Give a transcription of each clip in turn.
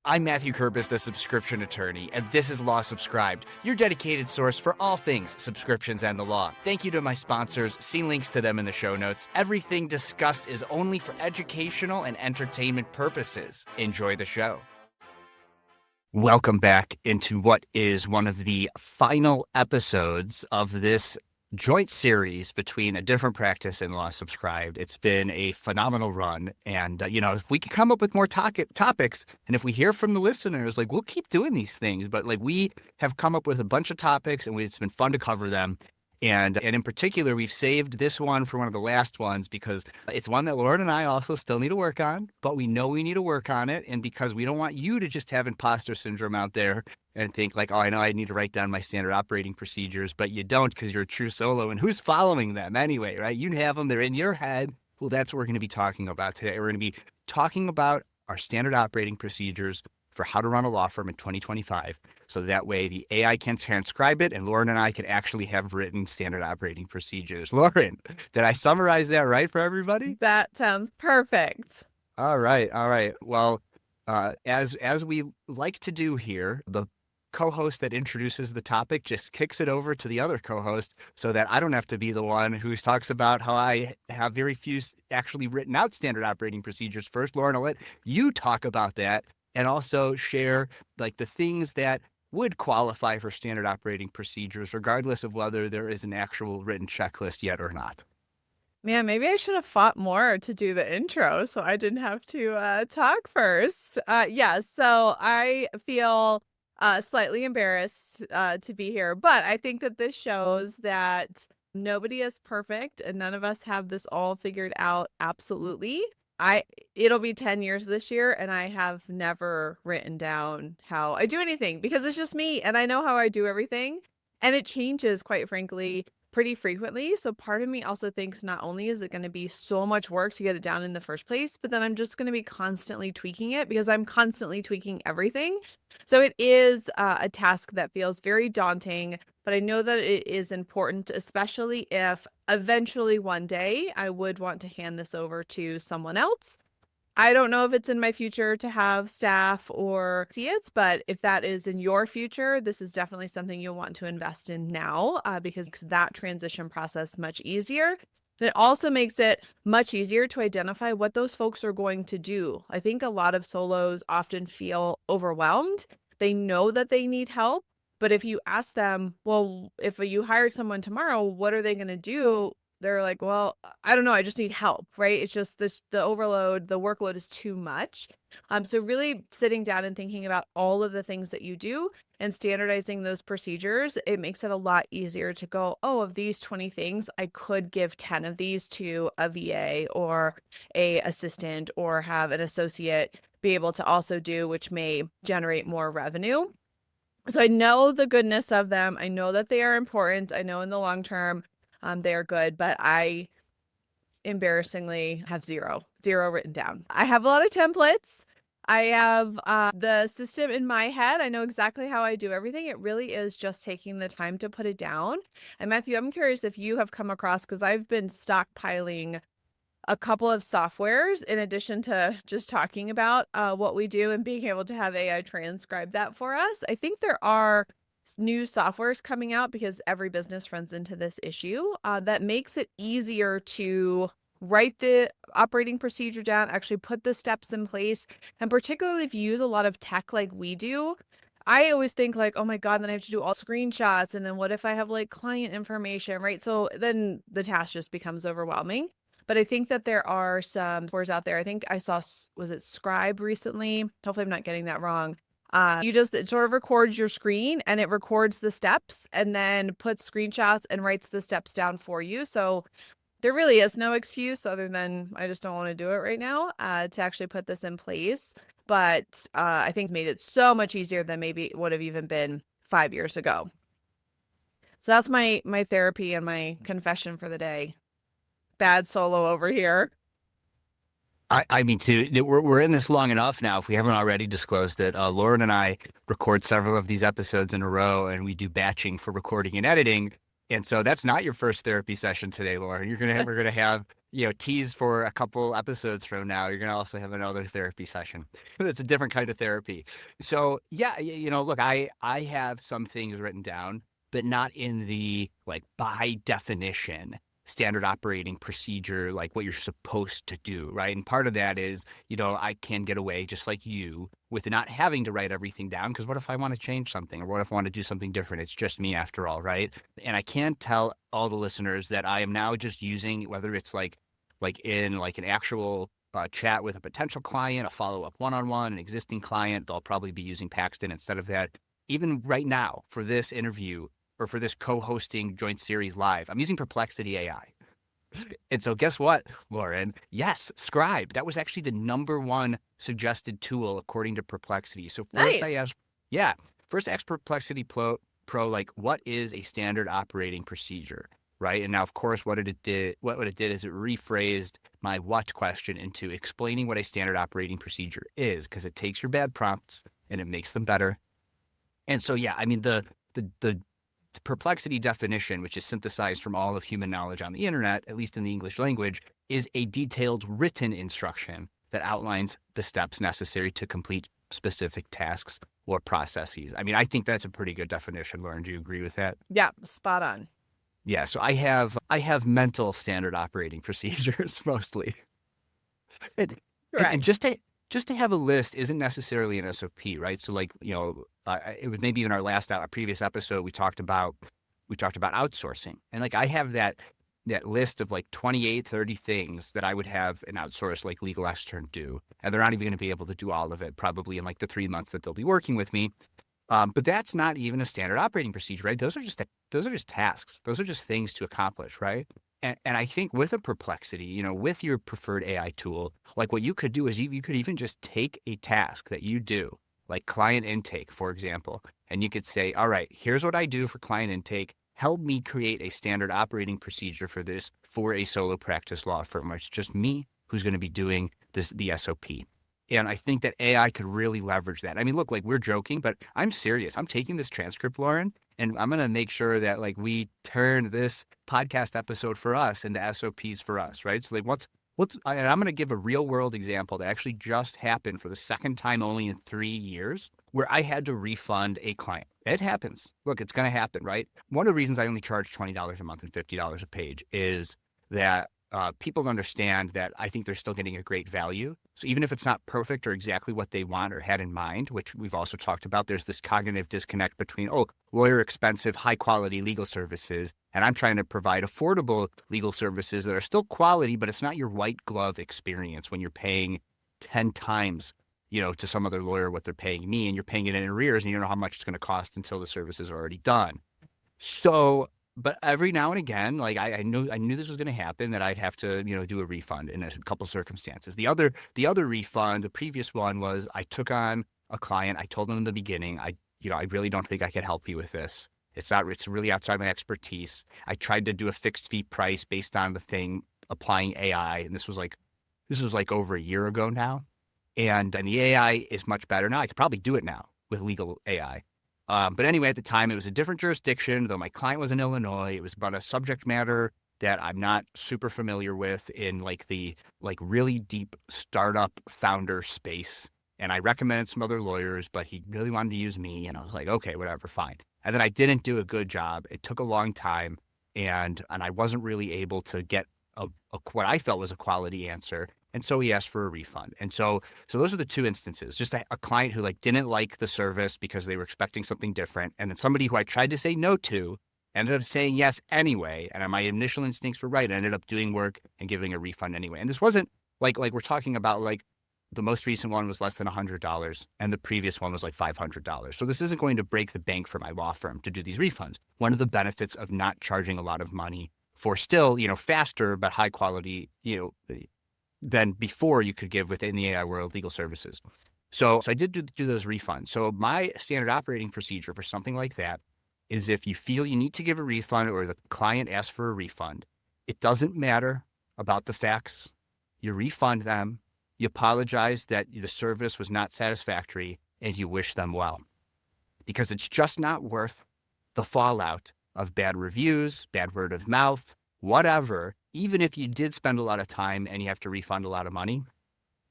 I'm Mathew Kerbis, the subscription attorney, and this is Law Subscribed, your dedicated source for all things subscriptions and the law. Thank you to my sponsors. See links to them in the show notes. Everything discussed is only for educational and entertainment purposes. Enjoy the show. Welcome back into what is one of the final episodes of this joint series between A Different Practice and Law Subscribed. It's been a phenomenal run. And, if we can come up with more topics, and if we hear from the listeners, we'll keep doing these things. But, we have come up with a bunch of topics, and it's been fun to cover them. And in particular, we've saved this one for one of the last ones because it's one that Lauren and I also still need to work on, but we know we need to work on it. And because we don't want you to just have imposter syndrome out there and think I know I need to write down my standard operating procedures, but you don't because you're a true solo. And who's following them anyway, right? You have them. They're in your head. Well, that's what we're going to be talking about today. We're going to be talking about our standard operating procedures for how to run a law firm in 2025. So that way the AI can transcribe it and Lauren and I can actually have written standard operating procedures. Lauren, did I summarize that right for everybody? That sounds perfect. All right. Well, as we like to do here, the co-host that introduces the topic just kicks it over to the other co-host so that I don't have to be the one who talks about how I have very few actually written out standard operating procedures first. Lauren, I'll let you talk about that and also share the things that would qualify for standard operating procedures, regardless of whether there is an actual written checklist yet or not. Man, maybe I should have fought more to do the intro so I didn't have to talk first. So I feel slightly embarrassed to be here, but I think that this shows that nobody is perfect and none of us have this all figured out absolutely. It'll be 10 years this year and I have never written down how I do anything because it's just me and I know how I do everything and it changes, quite frankly, pretty frequently. So part of me also thinks not only is it going to be so much work to get it down in the first place, but then I'm just going to be constantly tweaking it because I'm constantly tweaking everything. So it is a task that feels very daunting, but I know that it is important, especially if eventually one day I would want to hand this over to someone else. I don't know if it's in my future to have staff or associates, but if that is in your future, this is definitely something you'll want to invest in now because it makes that transition process much easier. And it also makes it much easier to identify what those folks are going to do. I think a lot of solos often feel overwhelmed. They know that they need help, but if you ask them, well, if you hired someone tomorrow, what are they going to do? They're like, well, I don't know. I just need help, right? It's just the overload, the workload is too much. So really sitting down and thinking about all of the things that you do and standardizing those procedures, it makes it a lot easier to go, oh, of these 20 things, I could give 10 of these to a VA or a assistant or have an associate be able to also do, which may generate more revenue. So I know the goodness of them. I know that they are important. I know in the long term, they are good, but I embarrassingly have zero written down. I have a lot of templates. I have the system in my head. I know exactly how I do everything. It really is just taking the time to put it down. And Matthew, I'm curious if you have come across, because I've been stockpiling a couple of softwares in addition to just talking about what we do and being able to have AI transcribe that for us. I think there are new softwares coming out because every business runs into this issue that makes it easier to write the operating procedure down, actually put the steps in place. And particularly if you use a lot of tech like we do, I always think oh my God, then I have to do all screenshots. And then what if I have client information, right? So then the task just becomes overwhelming. But I think that there are some softwares out there. I think I saw, was it Scribe recently? Hopefully I'm not getting that wrong. It sort of records your screen and it records the steps and then puts screenshots and writes the steps down for you. So there really is no excuse other than I just don't want to do it right now to actually put this in place. But I think it's made it so much easier than maybe it would have even been 5 years ago. So that's my therapy and my confession for the day. Bad solo over here. I mean, we're in this long enough now. If we haven't already disclosed it, Lauren and I record several of these episodes in a row, and we do batching for recording and editing. And so that's not your first therapy session today, Lauren. We're gonna have tease for a couple episodes from now, you're going to also have another therapy session. It's a different kind of therapy. So yeah, look, I have some things written down, but not in the like by definition standard operating procedure, like what you're supposed to do, right? And part of that is, I can get away just like you with not having to write everything down, because what if I want to change something, or what if I want to do something different? It's just me after all, right? And I can tell all the listeners that I am now just using, whether it's like in like an actual chat with a potential client, a follow-up one-on-one, an existing client, they'll probably be using Paxton instead of that. Even right now for this interview, or for this co-hosting joint series live, I'm using Perplexity AI. And so guess what, Lauren? Yes, Scribe. That was actually the #1 suggested tool according to Perplexity. So first Nice. first I asked Perplexity Pro, like, what is a standard operating procedure, right? And now, of course, what it did is it rephrased my what question into explaining what a standard operating procedure is, because it takes your bad prompts and it makes them better. And so, yeah, I mean, the Perplexity definition, which is synthesized from all of human knowledge on the internet, at least in the English language, is a detailed written instruction that outlines the steps necessary to complete specific tasks or processes. I mean, I think that's a pretty good definition. Lauren, do you agree with that? Yeah, spot on. Yeah, so I have mental standard operating procedures mostly. And, Correct. and just to have a list isn't necessarily an SOP, right? So like, it was maybe in our previous episode, we talked about outsourcing. And like, I have that list of like 28, 30 things that I would have an outsourced like legal extern do. And they're not even going to be able to do all of it probably in like the 3 months that they'll be working with me. But that's not even a standard operating procedure, right? Those are just tasks. Those are just things to accomplish, right? And I think with a Perplexity, with your preferred AI tool, like what you could do is you could even just take a task that you do, like client intake, for example, and you could say, all right, here's what I do for client intake. Help me create a standard operating procedure for this for a solo practice law firm where it's just me who's going to be doing the SOP. And I think that AI could really leverage that. I mean, look, like we're joking, but I'm serious. I'm taking this transcript, Lauren, and I'm going to make sure that like we turn this podcast episode for us into SOPs for us, right? So like and I'm going to give a real world example that actually just happened for the second time only in 3 years, where I had to refund a client. It happens. Look, it's going to happen, right? One of the reasons I only charge $20 a month and $50 a page is that people understand that I think they're still getting a great value. So even if it's not perfect or exactly what they want or had in mind, which we've also talked about, there's this cognitive disconnect between, lawyer expensive, high quality legal services, and I'm trying to provide affordable legal services that are still quality, but it's not your white glove experience when you're paying 10 times, to some other lawyer what they're paying me, and you're paying it in arrears and you don't know how much it's going to cost until the services are already done. So, but every now and again, like I knew this was going to happen, that I'd have to, do a refund in a couple circumstances. The other refund, the previous one, was I took on a client. I told them in the beginning, I really don't think I can help you with this. It's really outside my expertise. I tried to do a fixed fee price based on the thing applying AI. And this was like over a year ago now. And the AI is much better now. I could probably do it now with legal AI. But anyway, at the time, it was a different jurisdiction, though my client was in Illinois. It was about a subject matter that I'm not super familiar with in like the really deep startup founder space. And I recommended some other lawyers, but he really wanted to use me. And I was like, okay, whatever, fine. And then I didn't do a good job. It took a long time, and I wasn't really able to get what I felt was a quality answer. And so he asked for a refund. And so those are the two instances. Just a client who like didn't like the service because they were expecting something different. And then somebody who I tried to say no to ended up saying yes anyway. And my initial instincts were right. I ended up doing work and giving a refund anyway. And this wasn't like we're talking about, like the most recent one was less than $100 and the previous one was like $500. So this isn't going to break the bank for my law firm to do these refunds. One of the benefits of not charging a lot of money for still, faster but high quality, than before you could give within the AI world legal services. So I did do those refunds. So my standard operating procedure for something like that is, if you feel you need to give a refund or the client asks for a refund, it doesn't matter about the facts. You refund them, you apologize that the service was not satisfactory, and you wish them well. Because it's just not worth the fallout of bad reviews, bad word of mouth, whatever, even if you did spend a lot of time and you have to refund a lot of money,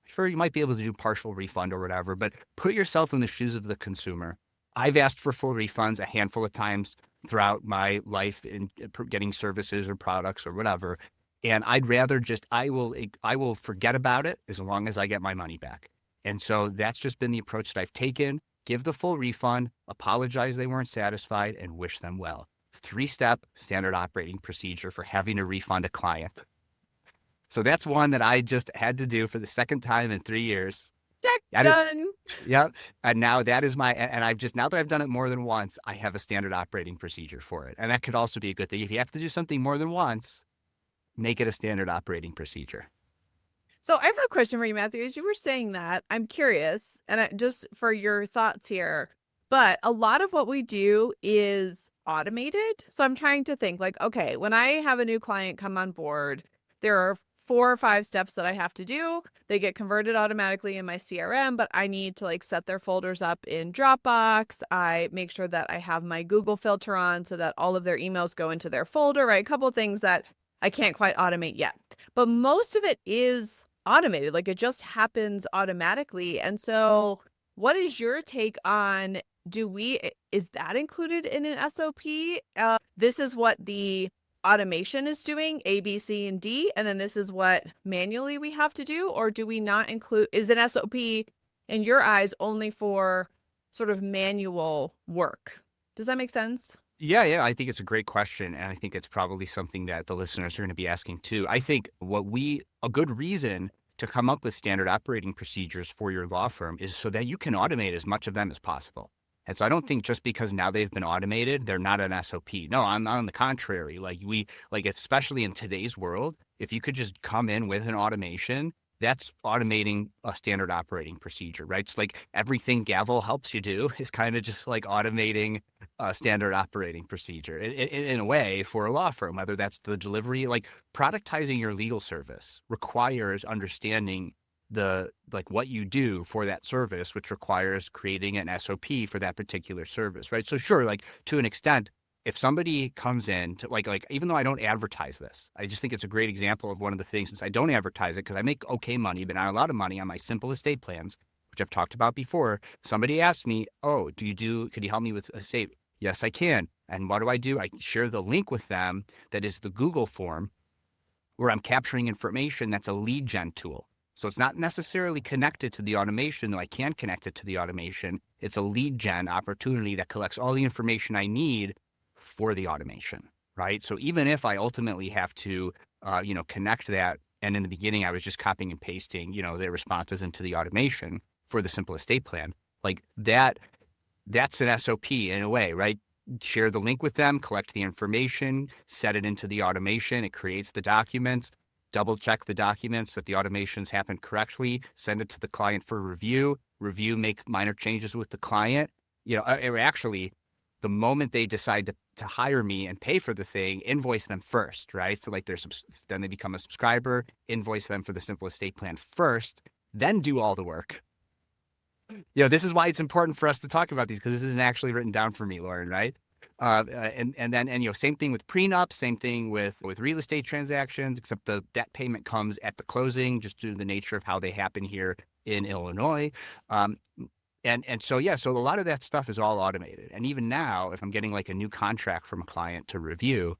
sure, you might be able to do partial refund or whatever, but put yourself in the shoes of the consumer. I've asked for full refunds a handful of times throughout my life in getting services or products or whatever. And I'd rather I will forget about it as long as I get my money back. And so that's just been the approach that I've taken. Give the full refund, apologize they weren't satisfied, and wish them well. 3-step standard operating procedure for having to refund a client. So that's one that I just had to do for the second time in 3 years. Check, done. Yep. And now that is and now that I've done it more than once, I have a standard operating procedure for it. And that could also be a good thing. If you have to do something more than once, make it a standard operating procedure. So I have a question for you, Matthew. As you were saying that, I'm curious, and just for your thoughts here, but a lot of what we do is automated. So I'm trying to think like, okay, when I have a new client come on board, there are 4 or 5 steps that I have to do. They get converted automatically in my CRM, but I need to like set their folders up in Dropbox. I make sure that I have my Google filter on so that all of their emails go into their folder, right? A couple of things that I can't quite automate yet, but most of it is automated. Like it just happens automatically. And so what is your take on, is that included in an SOP? This is what the automation is doing, A, B, C, and D, and then this is what manually we have to do? Or do we not include, is an SOP in your eyes only for sort of manual work? Does that make sense? Yeah, I think it's a great question. And I think it's probably something that the listeners are going to be asking too. I think a good reason to come up with standard operating procedures for your law firm is so that you can automate as much of them as possible. And so I don't think just because now they've been automated, they're not an SOP. No, on the contrary, especially in today's world, if you could just come in with an automation, that's automating a standard operating procedure, right? It's like everything Gavel helps you do is kind of just like automating a standard operating procedure in a way for a law firm, whether that's the delivery, like productizing your legal service requires understanding what you do for that service, which requires creating an SOP for that particular service, right? So sure, like to an extent, if somebody comes in to even though I don't advertise this, I just think it's a great example of one of the things, since I don't advertise it because I make okay money, but not a lot of money on my simple estate plans, which I've talked about before. Somebody asked me, oh, could you help me with estate? Yes, I can. And what do? I share the link with them that is the Google form where I'm capturing information that's a lead gen tool. So it's not necessarily connected to the automation, though I can connect it to the automation. It's a lead gen opportunity that collects all the information I need for the automation, right? So even if I ultimately have to, connect that, and in the beginning I was just copying and pasting, their responses into the automation for the simple estate plan, like that's an SOP in a way, right? Share the link with them, collect the information, set it into the automation. It creates the documents. Double check the documents that the automations happen correctly, send it to the client for review, make minor changes with the client. Actually, the moment they decide to hire me and pay for the thing, invoice them first, right? So then they become a subscriber, invoice them for the simple estate plan first, then do all the work. This is why it's important for us to talk about these, because this isn't actually written down for me, Lauren, right? And then same thing with prenup, same thing with real estate transactions, except the debt payment comes at the closing, just due to the nature of how they happen here in Illinois. So a lot of that stuff is all automated. And even now, if I'm getting like a new contract from a client to review,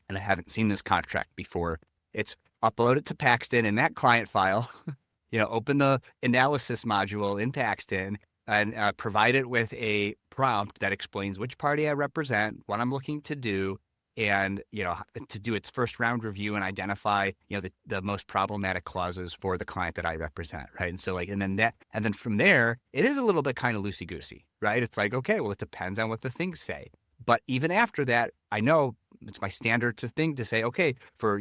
and I haven't seen this contract before, it's upload it to Paxton in that client file, open the analysis module in Paxton, and provide it with a prompt that explains which party I represent, what I'm looking to do, and to do its first round review and identify the most problematic clauses for the client that I represent, right? And so and then from there it is a little bit kind of loosey goosey, right? It's like, okay, well, it depends on what the things say, but even after that, I know it's my standard thing to say, okay, for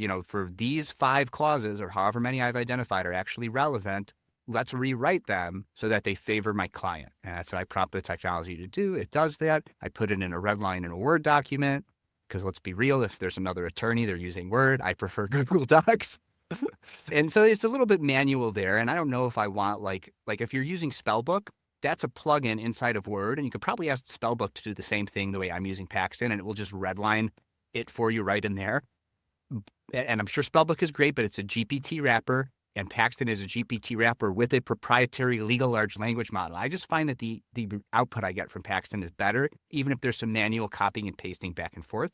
these 5 clauses or however many I've identified are actually relevant, let's rewrite them so that they favor my client. And that's what I prompt the technology to do. It does that. I put it in a red line in a Word document, because let's be real, if there's another attorney, they're using Word. I prefer Google Docs. And so it's a little bit manual there. And I don't know if I want like if you're using Spellbook, that's a plugin inside of Word. And you could probably ask Spellbook to do the same thing the way I'm using Paxton, and it will just redline it for you right in there. and I'm sure Spellbook is great, but it's a GPT wrapper, and Paxton is a GPT wrapper with a proprietary legal large language model. I just find that the output I get from Paxton is better, even if there's some manual copying and pasting back and forth.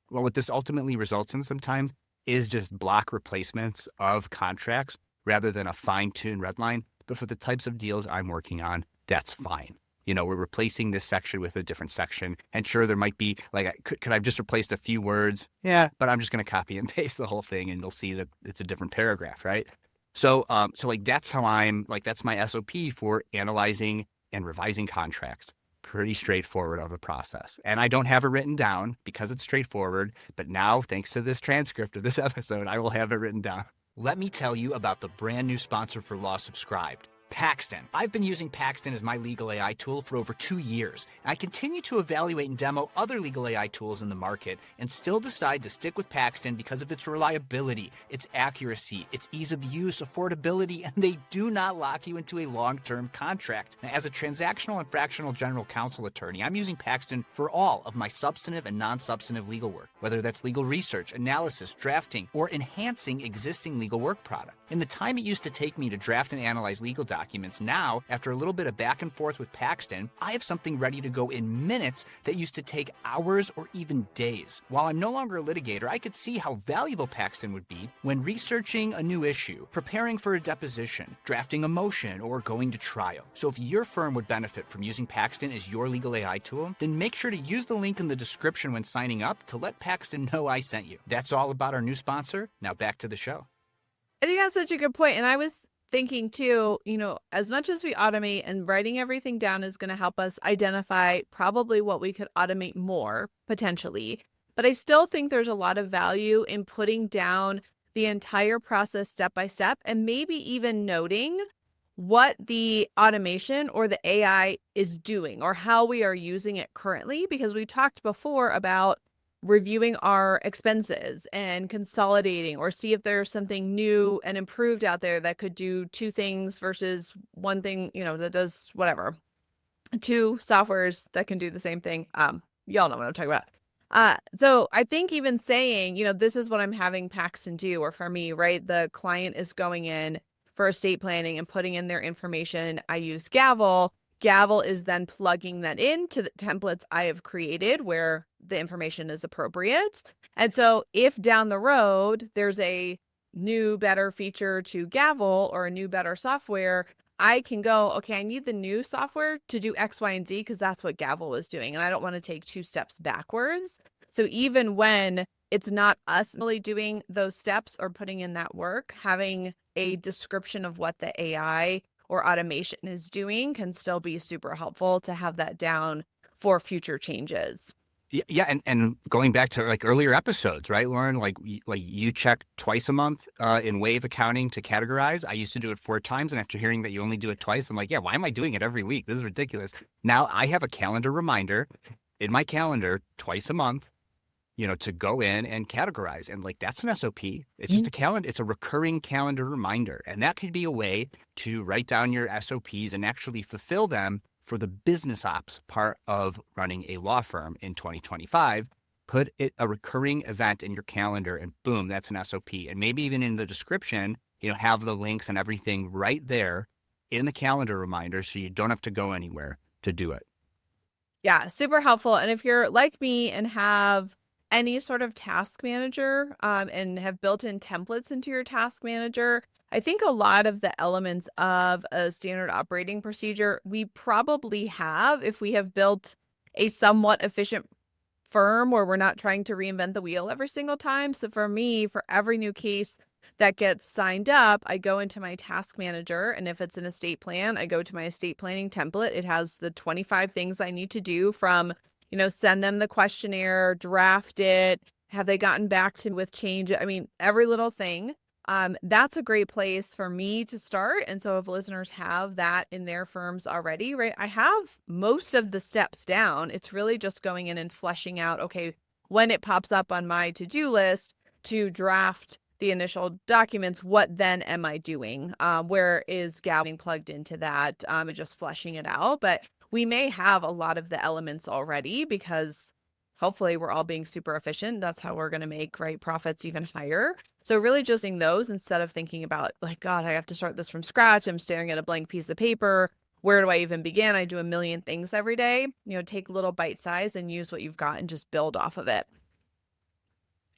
Well, what this ultimately results in sometimes is just block replacements of contracts rather than a fine-tuned red line. But for the types of deals I'm working on, that's fine. We're replacing this section with a different section. And sure, there might be could I've just replaced a few words? Yeah, but I'm just going to copy and paste the whole thing, and you'll see that it's a different paragraph, right? So that's how that's my SOP for analyzing and revising contracts. Pretty straightforward of a process. And I don't have it written down because it's straightforward. But now, thanks to this transcript of this episode, I will have it written down. Let me tell you about the brand new sponsor for Law Subscribed, Paxton. I've been using Paxton as my legal AI tool for over 2 years. I continue to evaluate and demo other legal AI tools in the market and still decide to stick with Paxton because of its reliability, its accuracy, its ease of use, affordability, and they do not lock you into a long-term contract. Now, as a transactional and fractional general counsel attorney, I'm using Paxton for all of my substantive and non-substantive legal work, whether that's legal research, analysis, drafting, or enhancing existing legal work product. In the time it used to take me to draft and analyze legal documents, now, after a little bit of back and forth with Paxton, I have something ready to go in minutes that used to take hours or even days. While I'm no longer a litigator, I could see how valuable Paxton would be when researching a new issue, preparing for a deposition, drafting a motion, or going to trial. So if your firm would benefit from using Paxton as your legal AI tool, then make sure to use the link in the description when signing up to let Paxton know I sent you. That's all about our new sponsor. Now back to the show. I think that's such a good point. And I was thinking too, as much as we automate, and writing everything down is going to help us identify probably what we could automate more potentially. But I still think there's a lot of value in putting down the entire process step by step, and maybe even noting what the automation or the AI is doing or how we are using it currently, because we talked before about reviewing our expenses and consolidating, or see if there's something new and improved out there that could do 2 things versus 1 thing, that does whatever. 2 softwares that can do the same thing. Y'all know what I'm talking about. So I think even saying, this is what I'm having Paxton do, or for me, right? The client is going in for estate planning and putting in their information. I use Gavel. Gavel is then plugging that into the templates I have created where the information is appropriate. And so if down the road there's a new, better feature to Gavel or a new, better software, I can go, okay, I need the new software to do X, Y, and Z because that's what Gavel was doing. And I don't want to take 2 steps backwards. So even when it's not us really doing those steps or putting in that work, having a description of what the AI or automation is doing can still be super helpful to have that down for future changes. Yeah, and going back to earlier episodes, right, Lauren? Like you check twice a month in Wave accounting to categorize. I used to do it 4 times, and after hearing that you only do it twice, I'm like, yeah, why am I doing it every week? This is ridiculous. Now I have a calendar reminder in my calendar twice a month, to go in and categorize, and that's an SOP. It's just a calendar. It's a recurring calendar reminder, and that could be a way to write down your SOPs and actually fulfill them for the business ops part of running a law firm in 2025. Put a recurring event in your calendar, and boom, that's an SOP. And maybe even in the description, have the links and everything right there in the calendar reminder, so you don't have to go anywhere to do it. Yeah, super helpful. And if you're like me and have any sort of task manager and have built-in templates into your task manager, I think a lot of the elements of a standard operating procedure we probably have if we have built a somewhat efficient firm where we're not trying to reinvent the wheel every single time. So for me, for every new case that gets signed up, I go into my task manager, and if it's an estate plan, I go to my estate planning template. It has the 25 things I need to do, from send them the questionnaire, draft it, have they gotten back to me with change? I mean, every little thing. That's a great place for me to start. And so if listeners have that in their firms already, right, I have most of the steps down. It's really just going in and fleshing out, okay, when it pops up on my to-do list to draft the initial documents, what then am I doing? Where is Gavel plugged into that? And just fleshing it out. But we may have a lot of the elements already because hopefully we're all being super efficient. That's how we're going to make profits even higher. So really just using those instead of thinking about like, God, I have to start this from scratch. I'm staring at a blank piece of paper. Where do I even begin? I do a million things every day. Take little bite size and use what you've got and just build off of it.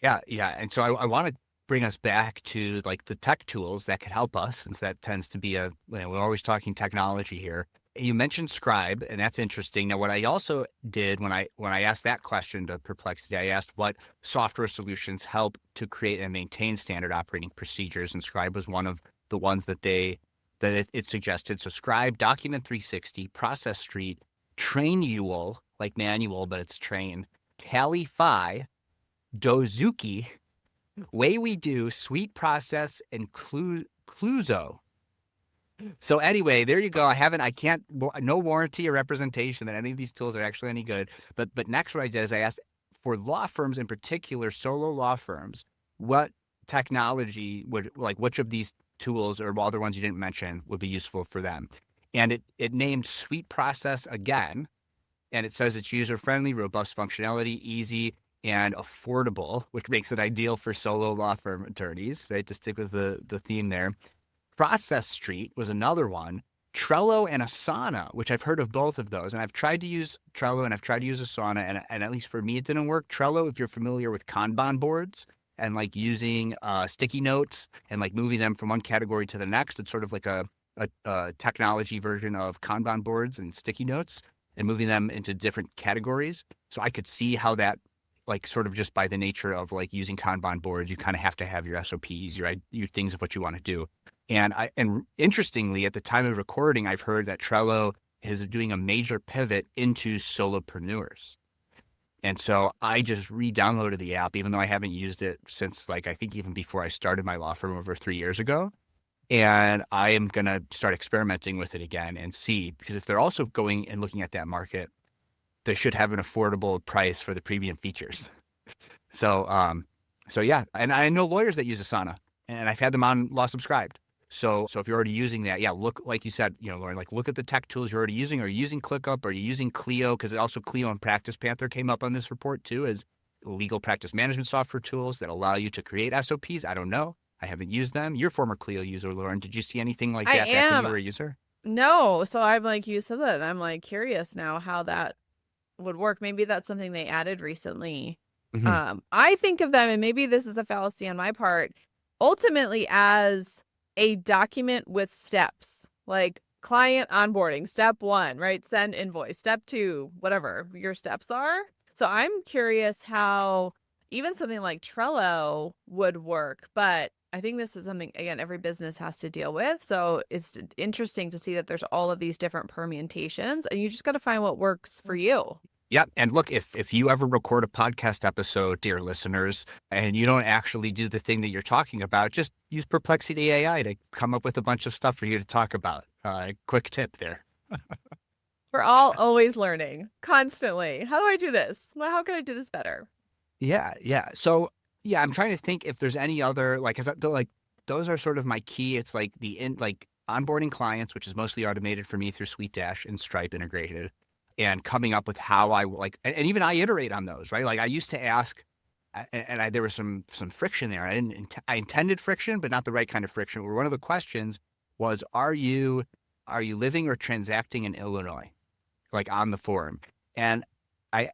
Yeah. And so I want to bring us back to like the tech tools that could help us, since that tends to be we're always talking technology here. You mentioned Scribe, and that's interesting. Now, what I also did when I asked that question to Perplexity, I asked what software solutions help to create and maintain standard operating procedures, and Scribe was one of the ones that it suggested. So Scribe, Document 360, Process Street, Trainual, like manual, but it's train, Tallyfi, Dozuki, Way We Do, Sweet Process, and Cluzo. So anyway, there you go. No warranty or representation that any of these tools are actually any good. But next what I did is I asked for law firms in particular, solo law firms, what technology which of these tools or other ones you didn't mention would be useful for them. And it named Sweet Process again. And it says it's user-friendly, robust functionality, easy, and affordable, which makes it ideal for solo law firm attorneys, right? To stick with the theme there. Process Street was another one. Trello and Asana, which I've heard of both of those. And I've tried to use Trello and I've tried to use Asana. And at least for me, it didn't work. Trello, if you're familiar with Kanban boards and like using sticky notes and like moving them from one category to the next, it's sort of like a technology version of Kanban boards and sticky notes and moving them into different categories. So I could see how that, like sort of just by the nature of like using Kanban boards, you kind of have to have your SOPs, your things of what you want to do. And interestingly, at the time of recording, I've heard that Trello is doing a major pivot into solopreneurs. And so I just re-downloaded the app, even though I haven't used it since I think even before I started my law firm over 3 years ago. And I am going to start experimenting with it again and see, because if they're also going and looking at that market, they should have an affordable price for the premium features. So yeah. And I know lawyers that use Asana, and I've had them on Law Subscribed. So if you're already using that, yeah, look, like you said, Lauren, look at the tech tools you're already using. Are you using ClickUp? Are you using Clio? Because also Clio and Practice Panther came up on this report too as legal practice management software tools that allow you to create SOPs. I don't know. I haven't used them. You're a former Clio user, Lauren. Did you see anything like that back when you were a user? No. So I'm you said that. I'm curious now how that would work. Maybe that's something they added recently. Mm-hmm. I think of them, and maybe this is a fallacy on my part, ultimately as a document with steps, like client onboarding, step 1, right? Send invoice, step 2, whatever your steps are. So I'm curious how even something like Trello would work, but I think this is something, again, every business has to deal with. So it's interesting to see that there's all of these different permutations, and you just got to find what works for you. Yep. And look, if you ever record a podcast episode, dear listeners, and you don't actually do the thing that you're talking about, just use Perplexity AI to come up with a bunch of stuff for you to talk about. Quick tip there. We're all always learning constantly. How do I do this? Well, how can I do this better? Yeah. So yeah, I'm trying to think if there's any other, those are sort of my key. It's onboarding clients, which is mostly automated for me through SweetDash and Stripe integrated. And coming up with how I and even I iterate on those, right? I used to ask, and there was some friction there. I intended friction, but not the right kind of friction. Where one of the questions was, are you living or transacting in Illinois, on the form? And I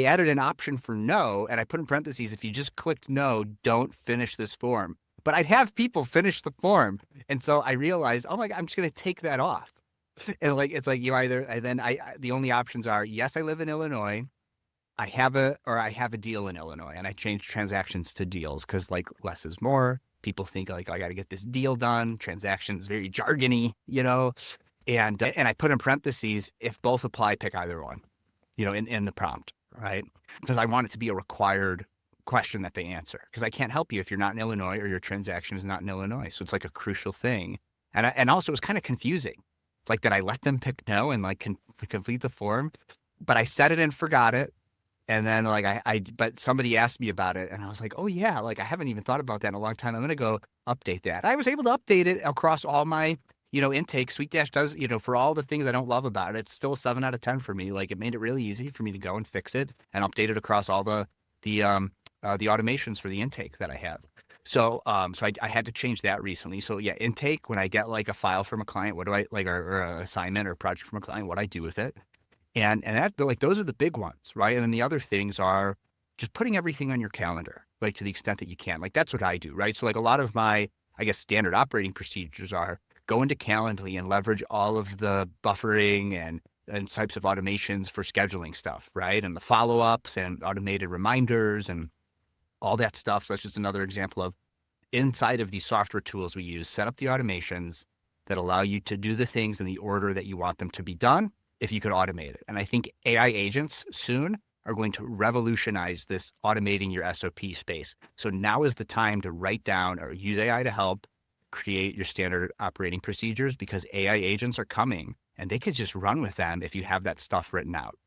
added an option for no, and I put in parentheses, if you just clicked no, don't finish this form. But I'd have people finish the form, and so I realized, oh my God, I'm just going to take that off. And you either, and then the only options are, yes, I live in Illinois, I have a deal in Illinois, and I changed transactions to deals because less is more. People think I got to get this deal done. Transactions very jargony, and I put in parentheses, if both apply, pick either one, in the prompt, right? Because I want it to be a required question that they answer, because I can't help you if you're not in Illinois or your transaction is not in Illinois. So it's a crucial thing. And also it was kind of confusing. That I let them pick no and complete the form, but I said it and forgot it. And then but somebody asked me about it and I was like, oh yeah, I haven't even thought about that in a long time. I'm going to go update that. I was able to update it across all my, intake, Sweet Dash does, for all the things I don't love about it, it's still a 7 out of 10 for me. Like, it made it really easy for me to go and fix it and update it across all the automations for the intake that I have. So I had to change that recently. So yeah, intake, when I get like a file from a client, what do I like, or an assignment or a project from a client, what I do with it. And that, like, those are the big ones, right? And then the other things are just putting everything on your calendar, like, to the extent that you can. Like, that's what I do, right? So like, a lot of my, I guess, standard operating procedures are go into Calendly and leverage all of the buffering and types of automations for scheduling stuff, right? And the follow-ups and automated reminders and all that stuff. So that's just another example of, inside of these software tools we use, set up the automations that allow you to do the things in the order that you want them to be done if you could automate it. And I think AI agents soon are going to revolutionize this automating your SOP space. So now is the time to write down or use AI to help create your standard operating procedures, because AI agents are coming and they could just run with them if you have that stuff written out.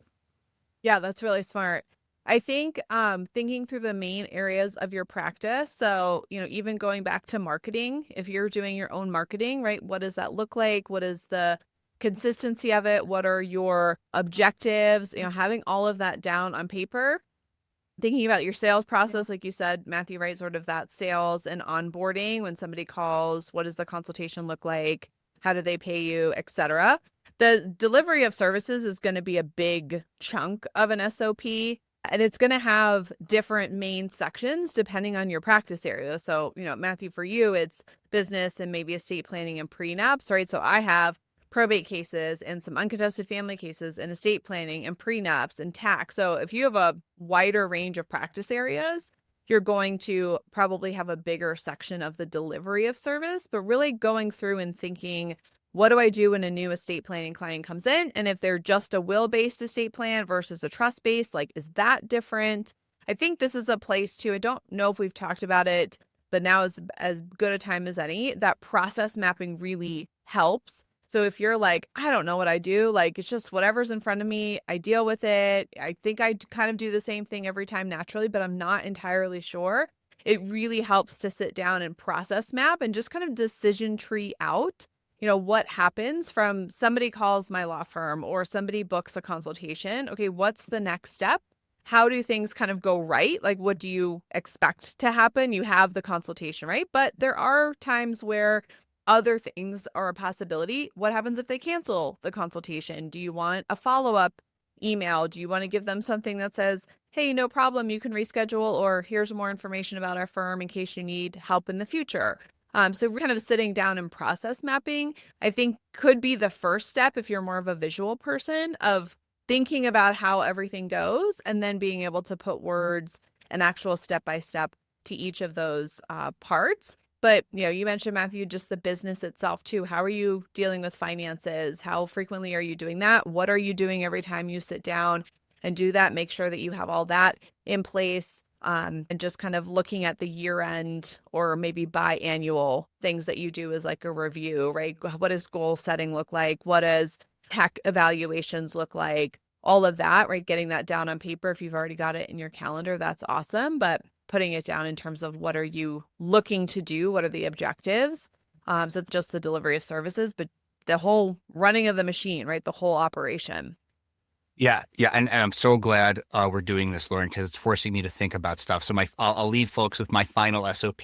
Yeah, that's really smart. I think thinking through the main areas of your practice. So, even going back to marketing, if you're doing your own marketing, right? What does that look like? What is the consistency of it? What are your objectives? Having all of that down on paper, thinking about your sales process, like you said, Matthew, right? Sort of that sales and onboarding. When somebody calls, what does the consultation look like? How do they pay you, et cetera? The delivery of services is going to be a big chunk of an SOP. And it's going to have different main sections depending on your practice area. So, Matthew, for you, it's business and maybe estate planning and prenups, right? So I have probate cases and some uncontested family cases and estate planning and prenups and tax. So if you have a wider range of practice areas, you're going to probably have a bigger section of the delivery of service, but really going through and thinking, what do I do when a new estate planning client comes in? And if they're just a will-based estate plan versus a trust-based, like, is that different? I think this is a place too. I don't know if we've talked about it, but now is as good a time as any. That process mapping really helps. So if you're like, I don't know what I do, like, it's just whatever's in front of me, I deal with it. I think I kind of do the same thing every time naturally, but I'm not entirely sure. It really helps to sit down and process map and just kind of decision tree out what happens from somebody calls my law firm or somebody books a consultation. Okay, what's the next step? How do things kind of go right? Like, what do you expect to happen? You have the consultation, right? But there are times where other things are a possibility. What happens if they cancel the consultation? Do you want a follow-up email? Do you want to give them something that says, hey, no problem, you can reschedule, or here's more information about our firm in case you need help in the future? So kind of sitting down and process mapping, I think, could be the first step if you're more of a visual person, of thinking about how everything goes and then being able to put words and actual step-by-step to each of those parts. But, you mentioned, Matthew, just the business itself too. How are you dealing with finances? How frequently are you doing that? What are you doing every time you sit down and do that? Make sure that you have all that in place. And just kind of looking at the year end or maybe biannual things that you do as like a review, right? What does goal setting look like? What does tech evaluations look like? All of that, right? Getting that down on paper. If you've already got it in your calendar, that's awesome. But putting it down in terms of what are you looking to do? What are the objectives? So it's just the delivery of services, but the whole running of the machine, right? The whole operation. Yeah. And I'm so glad we're doing this, Lauren, because it's forcing me to think about stuff. So I'll leave folks with my final SOP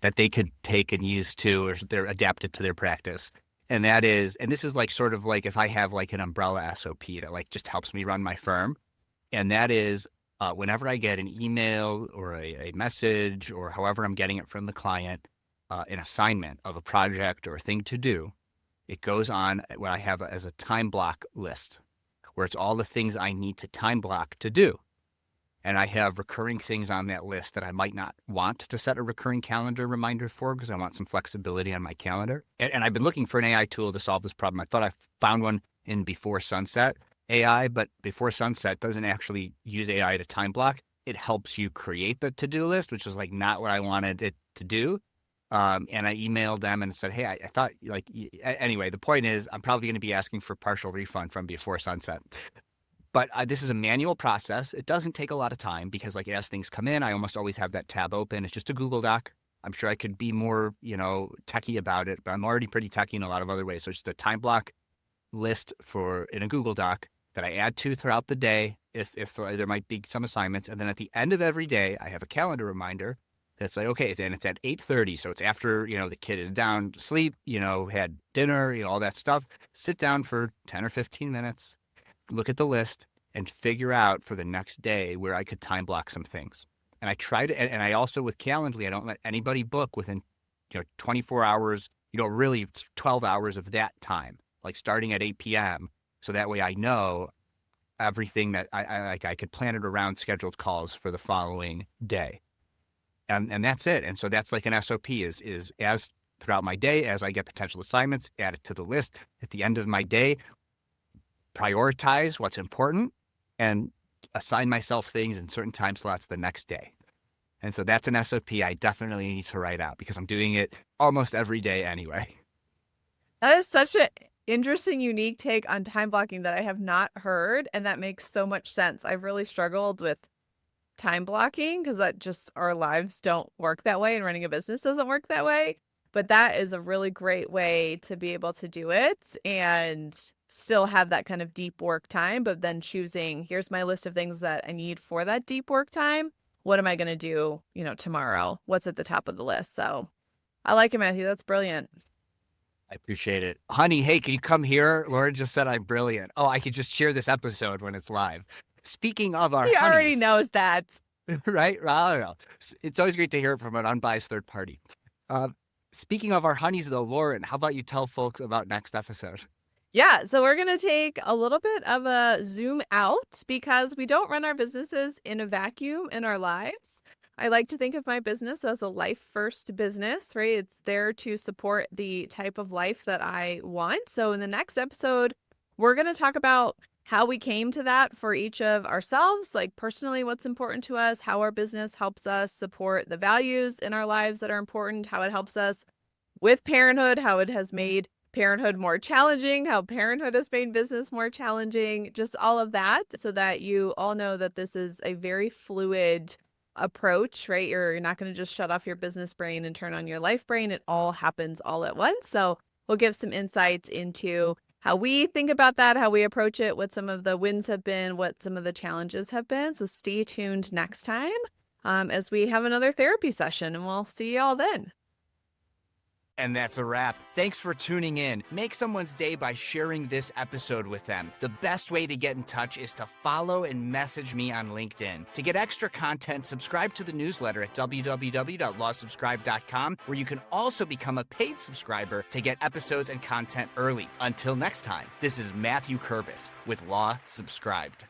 that they could take and use too, or they're adapted to their practice. And that is, and this is like sort of like if I have like an umbrella SOP that like just helps me run my firm. And that is whenever I get an email or a message or however I'm getting it from the client, an assignment of a project or a thing to do, it goes on what I have as a time block list, where it's all the things I need to time block to do. And I have recurring things on that list that I might not want to set a recurring calendar reminder for because I want some flexibility on my calendar. And I've been looking for an AI tool to solve this problem. I thought I found one in Before Sunset AI, but Before Sunset doesn't actually use AI to time block. It helps you create the to-do list, which is like not what I wanted it to do. And I emailed them and said, hey, I thought like, anyway, the point is I'm probably going to be asking for partial refund from Before Sunset. But this is a manual process. It doesn't take a lot of time because like as things come in, I almost always have that tab open. It's just a Google Doc. I'm sure I could be more, techie about it, but I'm already pretty techie in a lot of other ways. So just a time block list in a Google Doc that I add to throughout the day if there might be some assignments. And then at the end of every day, I have a calendar reminder that's like, okay, and it's at 8:30. So it's after, the kid is down to sleep, had dinner, all that stuff. Sit down for 10 or 15 minutes, look at the list, and figure out for the next day where I could time block some things. And I try to, and I also with Calendly, I don't let anybody book within, 24 hours, really it's 12 hours of that time, like starting at 8 p.m. So that way I know everything that I could plan it around scheduled calls for the following day. And that's it. And so that's like an SOP is as throughout my day, as I get potential assignments, add it to the list. At the end of my day, prioritize what's important and assign myself things in certain time slots the next day. And so that's an SOP I definitely need to write out because I'm doing it almost every day anyway. That is such an interesting, unique take on time blocking that I have not heard. And that makes so much sense. I've really struggled with time blocking because our lives don't work that way and running a business doesn't work that way. But that is a really great way to be able to do it and still have that kind of deep work time, but then choosing, here's my list of things that I need for that deep work time. What am I going to do, tomorrow? What's at the top of the list? So I like it, Matthew. That's brilliant. I appreciate it. Honey, hey, can you come here? Lauren just said I'm brilliant. Oh, I could just share this episode when it's live. Speaking of our He honeys, already knows that. right? I don't know. It's always great to hear it from an unbiased third party. Speaking of our honeys, though, Lauren, how about you tell folks about next episode? Yeah, so we're going to take a little bit of a zoom out because we don't run our businesses in a vacuum in our lives. I like to think of my business as a life-first business, right? It's there to support the type of life that I want. So in the next episode, we're going to talk about how we came to that for each of ourselves, like personally what's important to us, how our business helps us support the values in our lives that are important, how it helps us with parenthood, how it has made parenthood more challenging, how parenthood has made business more challenging, just all of that so that you all know that this is a very fluid approach, right? You're not going to just shut off your business brain and turn on your life brain. It all happens all at once. So we'll give some insights into how we think about that, how we approach it, what some of the wins have been, what some of the challenges have been. So stay tuned next time as we have another therapy session, and we'll see you all then. And that's a wrap. Thanks for tuning in. Make someone's day by sharing this episode with them. The best way to get in touch is to follow and message me on LinkedIn. To get extra content, subscribe to the newsletter at www.lawsubscribe.com, where you can also become a paid subscriber to get episodes and content early. Until next time, this is Mathew Kerbis with Law Subscribed.